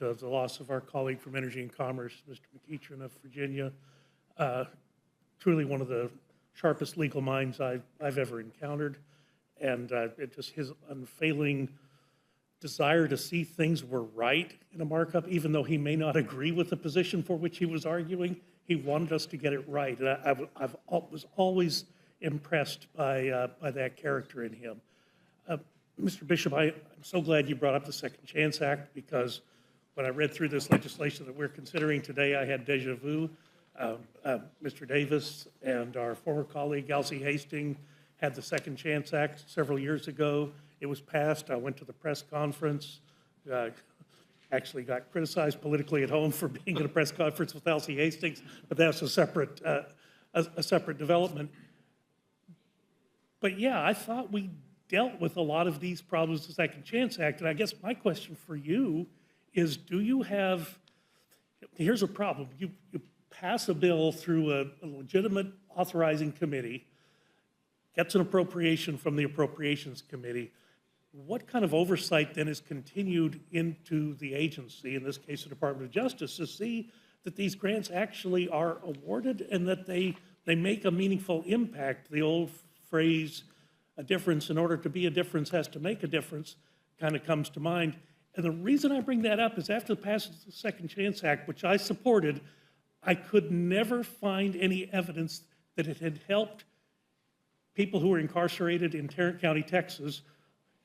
and the loss of our colleague from Energy and Commerce, Mr. McEachern of Virginia. Truly one of the sharpest legal minds I've ever encountered. And just his unfailing desire to see things were right in a markup, even though he may not agree with the position for which he was arguing. He wanted us to get it right. And I was always impressed by that character in him. Mr. Bishop, I'm so glad you brought up the Second Chance Act, because when I read through this legislation that we're considering today, I had deja vu. Mr. Davis and our former colleague, Elsie Hastings, had the Second Chance Act several years ago. It was passed. I went to the press conference. Actually got criticized politically at home for being at a press conference with Elsie Hastings, but that's a separate development. But yeah, I thought we dealt with a lot of these problems with the Second Chance Act, and I guess my question for you is, do you have, here's a problem. You pass a bill through a legitimate authorizing committee, gets an appropriation from the Appropriations Committee. What kind of oversight then is continued into the agency, in this case the Department of Justice, to see that these grants actually are awarded and that they make a meaningful impact? The old phrase, a difference in order to be a difference has to make a difference, kind of comes to mind. And the reason I bring that up is after the passage of the Second Chance Act, which I supported, I could never find any evidence that it had helped people who were incarcerated in Tarrant County, Texas.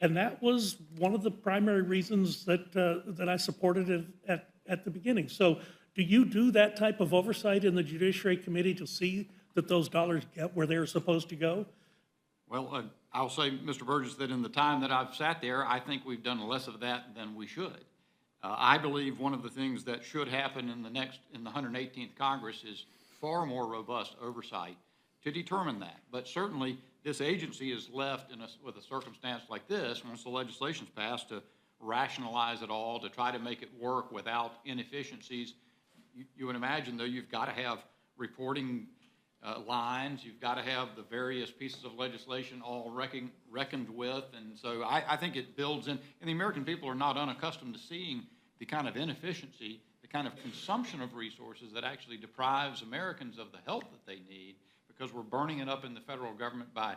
And that was one of the primary reasons that I supported it at the beginning. So do you do that type of oversight in the Judiciary Committee to see that those dollars get where they're supposed to go? Well, I'll say, Mr. Burgess, that in the time that I've sat there, I think we've done less of that than we should. I believe one of the things that should happen in the 118th Congress is far more robust oversight to determine that. But certainly, this agency is left with a circumstance like this, once the legislation's passed, to rationalize it all, to try to make it work without inefficiencies. You would imagine, though, you've got to have reporting lines, you've got to have the various pieces of legislation all reckoned with, and so I think it builds in, and the American people are not unaccustomed to seeing the kind of inefficiency, the kind of consumption of resources that actually deprives Americans of the help that they need, because we're burning it up in the federal government by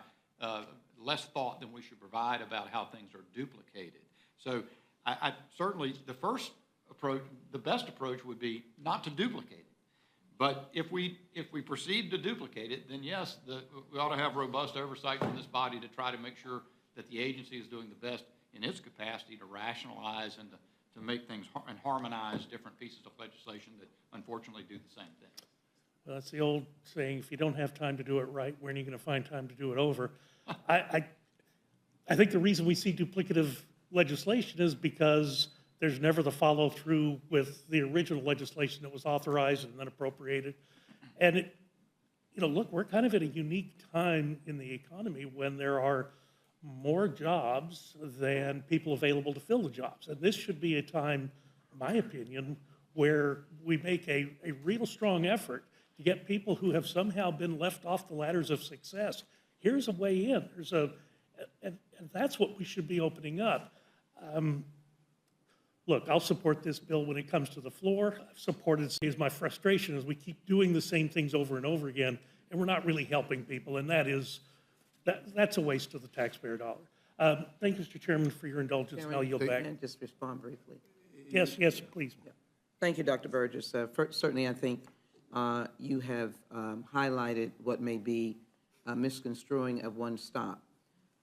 less thought than we should provide about how things are duplicated. So I certainly, the first approach, the best approach would be not to duplicate it. But if we proceed to duplicate it, then yes, we ought to have robust oversight from this body to try to make sure that the agency is doing the best in its capacity to rationalize and to make things and harmonize different pieces of legislation that unfortunately do the same thing. Well, that's the old saying, if you don't have time to do it right, when are you going to find time to do it over? I think the reason we see duplicative legislation is because there's never the follow-through with the original legislation that was authorized and then appropriated. And look, we're kind of at a unique time in the economy when there are more jobs than people available to fill the jobs. And this should be a time, in my opinion, where we make a real strong effort to get people who have somehow been left off the ladders of success. Here's a way in. And that's what we should be opening up. Look, I'll support this bill when it comes to the floor. I've supported it. Is my frustration as we keep doing the same things over and over again, and we're not really helping people, and that's a waste of the taxpayer dollar. Thank you, Mr. Chairman, for your indulgence. Chairman, I'll yield back. Can I just respond briefly? Yes, please. Yeah. Thank you, Dr. Burgess. Certainly, I think you have highlighted what may be a misconstruing of one stop.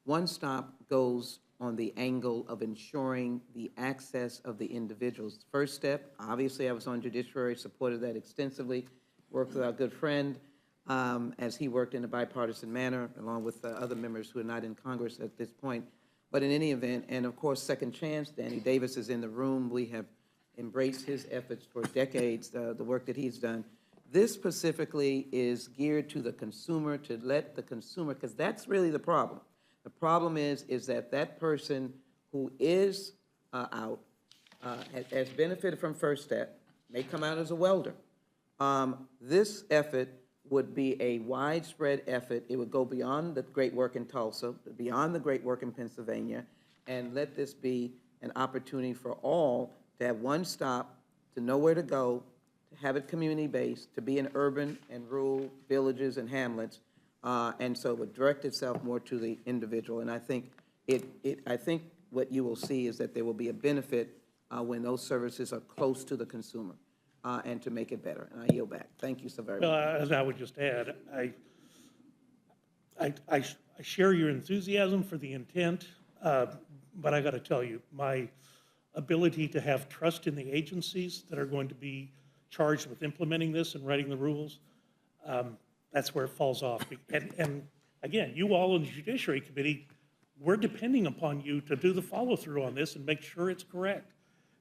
One stop goes on the angle of ensuring the access of the individuals. First step, obviously I was on Judiciary, supported that extensively, worked with our good friend as he worked in a bipartisan manner, along with other members who are not in Congress at this point. But in any event, and of course, Second Chance, Danny Davis is in the room. We have embraced his efforts for decades, the work that he's done. This specifically is geared to the consumer, to let the consumer, because that's really the problem. The problem is that person who is out, has benefited from First Step, may come out as a welder. This effort would be a widespread effort. It would go beyond the great work in Tulsa, beyond the great work in Pennsylvania, and let this be an opportunity for all to have one stop, to know where to go, to have it community-based, to be in urban and rural villages and hamlets, and so it would direct itself more to the individual. And I think I think what you will see is that there will be a benefit when those services are close to the consumer, and to make it better. And I yield back. Thank you so very Well, much. as I would just add, I share your enthusiasm for the intent, but I got to tell you, my ability to have trust in the agencies that are going to be charged with implementing this and writing the rules, that's where it falls off. And again, you all in the Judiciary Committee, we're depending upon you to do the follow-through on this and make sure it's correct.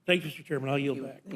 Thank you, Mr. Chairman. I'll yield back.